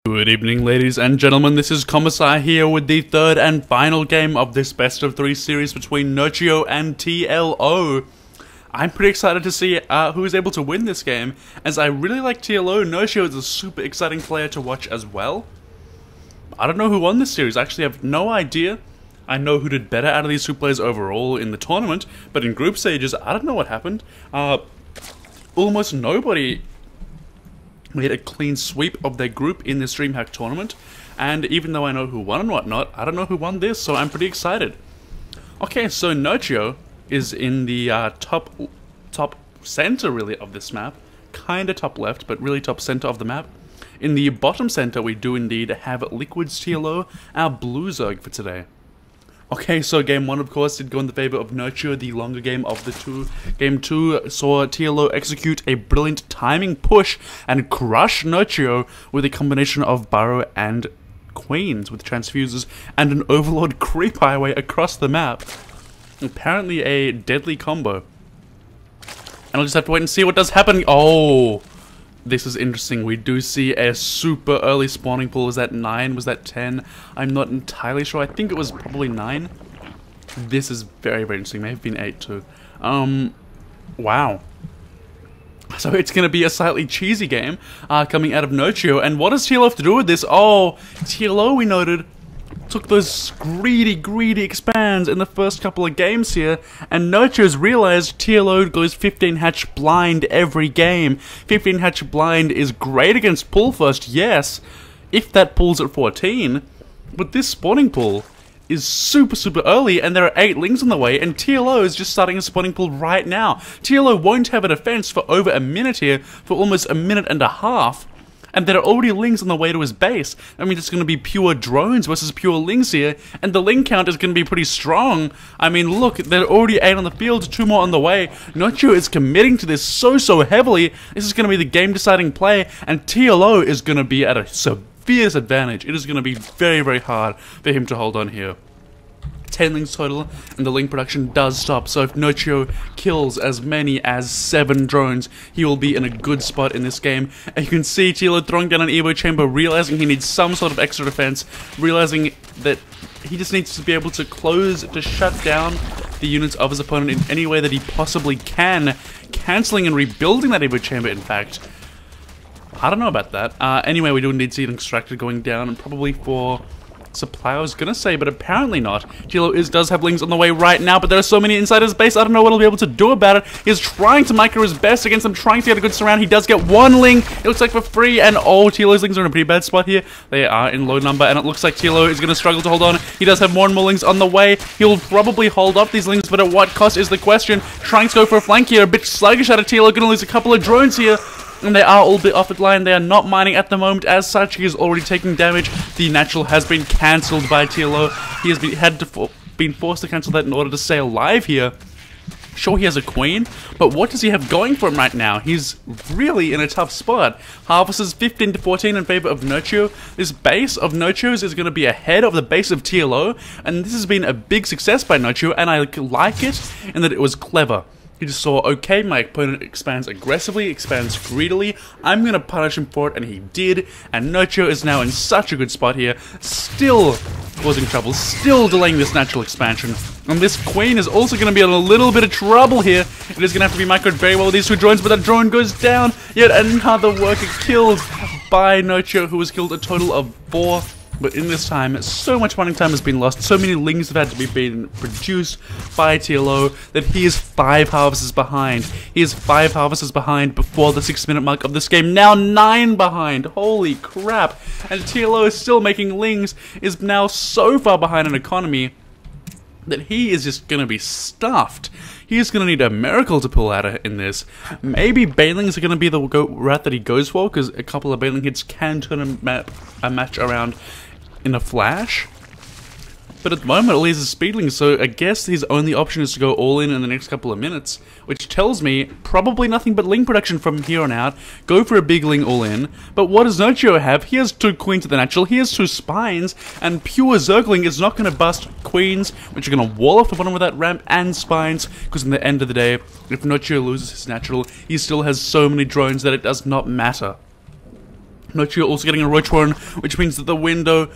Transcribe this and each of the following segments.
Good evening, ladies and gentlemen. This is Commissar here with the third and final game of this best of 3 series between Nerchio and TLO. I'm pretty excited to see who is able to win this game, as I really like TLO. Nerchio is a super exciting player to watch as well. I don't know who won this series. I actually have no idea. I know who did better out of these two players overall in the tournament, but in group stages, I don't know what happened. Almost nobody made a clean sweep of their group in this DreamHack tournament, and even though I know who won and whatnot, I don't know who won this, so I'm pretty excited. Okay, so Nerchio is in the top center, really, of this map. Kinda top left, but really top center of the map. In the bottom center, we do indeed have Liquid's TLO, our blue Zerg for today. Okay, so game 1, of course, did go in the favor of Nerchio, the longer game of the two. Game 2 saw TLO execute a brilliant timing push and crush Nerchio with a combination of Burrow and Queens with transfuses and an Overlord creep highway across the map. Apparently a deadly combo. And I'll just have to wait and see what does happen. Oh! This is interesting. We do see a super early spawning pool. Was that 9? Was that 10? I'm not entirely sure. I think it was probably 9. This is very, very interesting. May have been 8 too. Wow. So it's going to be a slightly cheesy game coming out of Nerchio. And what does TLO have to do with this? Oh, TLO, we noted, took those greedy expands in the first couple of games here, and Nerchio's realized TLO goes 15 hatch blind every game. 15 hatch blind is great against pull first, yes, if that pulls at 14, but this spawning pool is super early, and there are 8 lings on the way, and TLO is just starting a spawning pool right now. TLO won't have a defense for over a minute here, for almost a minute and a half. And there are already lings on the way to his base. I mean, it's going to be pure drones versus pure lings here, and the ling count is going to be pretty strong. I mean, look, there are already 8 on the field, 2 more on the way. Nerchio is committing to this so heavily. This is going to be the game-deciding play, and TLO is going to be at a severe disadvantage. It is going to be very hard for him to hold on here. 10 lings total, and the ling production does stop, so if Nerchio kills as many as 7 drones, he will be in a good spot in this game. And you can see TLO throwing down an Evo chamber, realizing he needs some sort of extra defense, realizing that he just needs to be able to to shut down the units of his opponent in any way that he possibly can, cancelling and rebuilding that Evo chamber, in fact. I don't know about that. Anyway, we do indeed see an extractor going down, and probably for supply, I was gonna say, but apparently not. TLO does have lings on the way right now, but there are so many inside his base, I don't know what he'll be able to do about it. He's trying to micro his best against them, trying to get a good surround. He does get 1 ling, it looks like for free, and oh, TLO's lings are in a pretty bad spot here. They are in low number, and it looks like TLO is gonna struggle to hold on. He does have more and more lings on the way. He'll probably hold up these lings, but at what cost is the question. Trying to go for a flank here, a bit sluggish out of TLO, gonna lose a couple of drones here. And they are all a bit off at line. They are not mining at the moment. As such, he is already taking damage. The natural has been cancelled by TLO. He has been forced to cancel that in order to stay alive here. Sure, he has a queen, but what does he have going for him right now? He's really in a tough spot. Harvests 15 to 14 in favor of Nerchio. This base of Nerchio's is going to be ahead of the base of TLO, and this has been a big success by Nerchio, and I like it in that it was clever. He just saw, okay, my opponent expands aggressively, expands greedily, I'm going to punish him for it, and he did, and Nerchio is now in such a good spot here, still causing trouble, still delaying this natural expansion, and this queen is also going to be in a little bit of trouble here. It is going to have to be microed very well with these 2 drones, but that drone goes down, yet another worker killed by Nerchio, who was killed a total of 4. But in this time, so much mining time has been lost, so many lings have had to be produced by TLO that he is 5 harvests behind. He is 5 harvests behind before the 6-minute mark of this game, now 9 behind. Holy crap. And TLO is still making lings, is now so far behind in economy that he is just going to be stuffed. He is going to need a miracle to pull out in this. Maybe Banelings are going to be the route that he goes for, because a couple of Baneling hits can turn a match around in a flash. But at the moment, all he has is Speedlings, so I guess his only option is to go all in the next couple of minutes, which tells me probably nothing but ling production from here on out. Go for a big ling all in. But what does Nerchio have? He has 2 queens of the natural, he has 2 spines, and pure Zergling is not going to bust queens, which are going to wall off the bottom of that ramp, and spines, because in the end of the day, if Nerchio loses his natural, he still has so many drones that it does not matter. Nerchio also getting a Roach Warren, which means that the window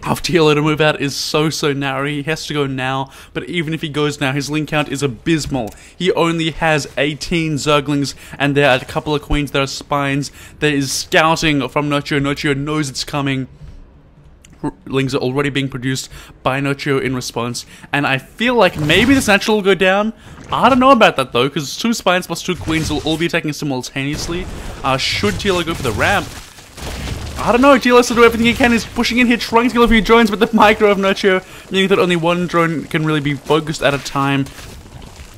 of TLO to move out is so narrow. He has to go now, but even if he goes now, his link count is abysmal. He only has 18 Zerglings, and there are a couple of Queens, there are Spines, there is scouting from Nerchio. Nerchio knows it's coming. Lings are already being produced by Nerchio in response, and I feel like maybe this natural will go down. I don't know about that though, because 2 Spines plus 2 Queens will all be attacking simultaneously. Should TLO go for the ramp? I don't know, TLO will do everything he can. He's pushing in here, trying to kill a few drones, but the micro of Nerchio, meaning that only one drone can really be focused at a time.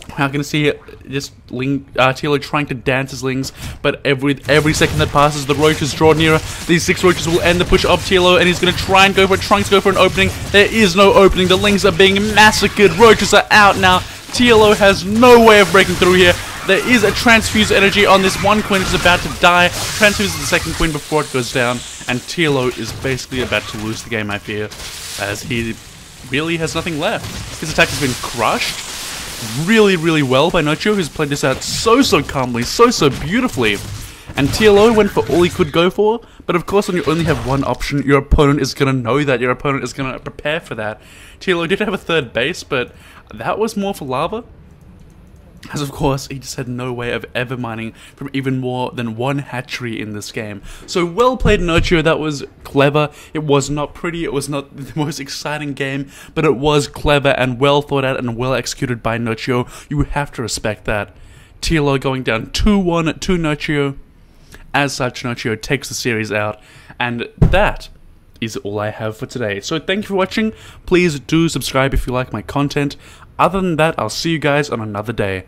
We're going to see just TLO trying to dance his Lings, but every second that passes, the roaches draw nearer. These 6 roaches will end the push of TLO, and he's going to try and go for it, trying to go for an opening. There is no opening. The Lings are being massacred. Roaches are out now. TLO has no way of breaking through here. There is a transfuse energy on this one Queen, which is about to die. Transfuses the second Queen before it goes down, and TLO is basically about to lose the game, I fear, as he really has nothing left. His attack has been crushed really well by Nerchio, who's played this out so calmly, so beautifully. And TLO went for all he could go for, but of course when you only have one option, your opponent is going to know that, your opponent is going to prepare for that. TLO did have a 3rd base, but that was more for lava. As of course, he just had no way of ever mining from even more than 1 hatchery in this game. So well played, Nerchio. That was clever. It was not pretty, it was not the most exciting game, but it was clever and well thought out and well executed by Nerchio. You have to respect that. TLO going down 2-1 to Nerchio. As such, Nerchio takes the series out, and that is all I have for today. So thank you for watching. Please do subscribe if you like my content. Other than that, I'll see you guys on another day.